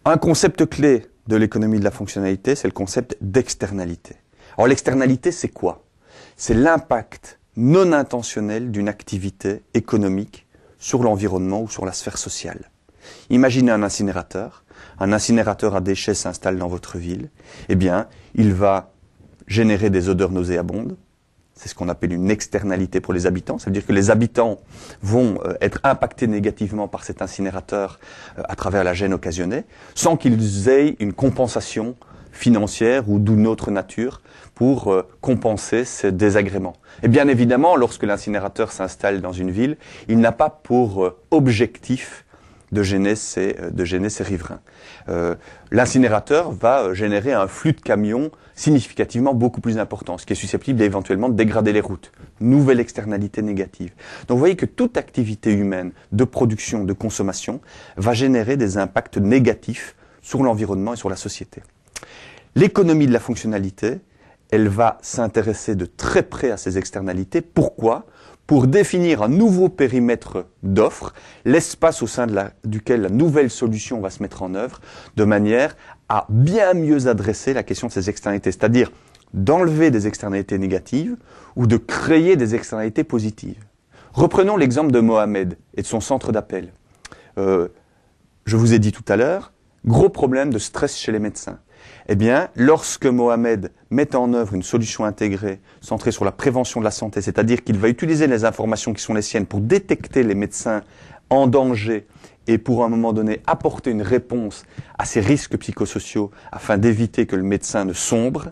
Un concept clé de l'économie de la fonctionnalité, c'est le concept d'externalité. Alors l'externalité, c'est quoi? C'est l'impact non intentionnel d'une activité économique sur l'environnement ou sur la sphère sociale. Imaginez un incinérateur à déchets s'installe dans votre ville. Eh bien, il va générer des odeurs nauséabondes. C'est ce qu'on appelle une externalité pour les habitants. Ça veut dire que les habitants vont être impactés négativement par cet incinérateur à travers la gêne occasionnée, sans qu'ils aient une compensation financière ou d'une autre nature pour compenser ces désagréments. Et bien évidemment, lorsque l'incinérateur s'installe dans une ville, il n'a pas pour objectif de gêner ses riverains. L'incinérateur va générer un flux de camions significativement beaucoup plus important, ce qui est susceptible éventuellement de dégrader les routes. Nouvelle externalité négative. Donc vous voyez que toute activité humaine de production, de consommation, va générer des impacts négatifs sur l'environnement et sur la société. L'économie de la fonctionnalité, elle va s'intéresser de très près à ces externalités. Pourquoi ? Pour définir un nouveau périmètre d'offre, l'espace au sein duquel la nouvelle solution va se mettre en œuvre, de manière à bien mieux adresser la question de ces externalités, c'est-à-dire d'enlever des externalités négatives ou de créer des externalités positives. Reprenons l'exemple de Mohamed et de son centre d'appel. Je vous ai dit tout à l'heure, gros problème de stress chez les médecins. Eh bien, lorsque Mohamed met en œuvre une solution intégrée centrée sur la prévention de la santé, c'est-à-dire qu'il va utiliser les informations qui sont les siennes pour détecter les médecins en danger et pour à un moment donné apporter une réponse à ces risques psychosociaux afin d'éviter que le médecin ne sombre,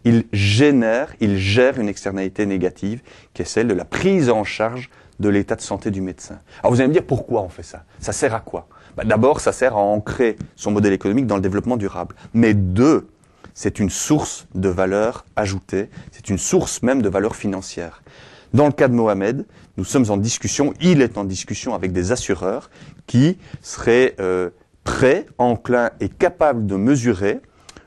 il gère une externalité négative qui est celle de la prise en charge de l'état de santé du médecin. Alors vous allez me dire pourquoi on fait ça? Ça sert à quoi? D'abord, ça sert à ancrer son modèle économique dans le développement durable. Mais deux, c'est une source de valeur ajoutée, c'est une source même de valeur financière. Dans le cas de Mohamed, nous sommes en discussion, il est en discussion avec des assureurs qui seraient prêts, enclins et capables de mesurer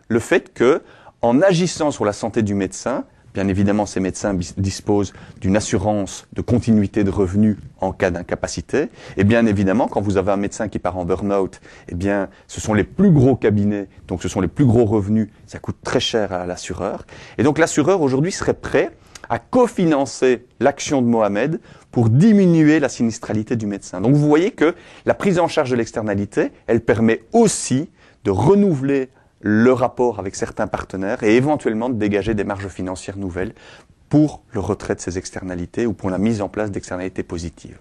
le fait que, en agissant sur la santé du médecin, bien évidemment, ces médecins disposent d'une assurance de continuité de revenus en cas d'incapacité. Et bien évidemment, quand vous avez un médecin qui part en burn-out, eh bien, ce sont les plus gros cabinets, donc ce sont les plus gros revenus, ça coûte très cher à l'assureur. Et donc l'assureur aujourd'hui serait prêt à cofinancer l'action de Mohamed pour diminuer la sinistralité du médecin. Donc vous voyez que la prise en charge de l'externalité, elle permet aussi de renouveler le rapport avec certains partenaires et éventuellement de dégager des marges financières nouvelles pour le retrait de ces externalités ou pour la mise en place d'externalités positives.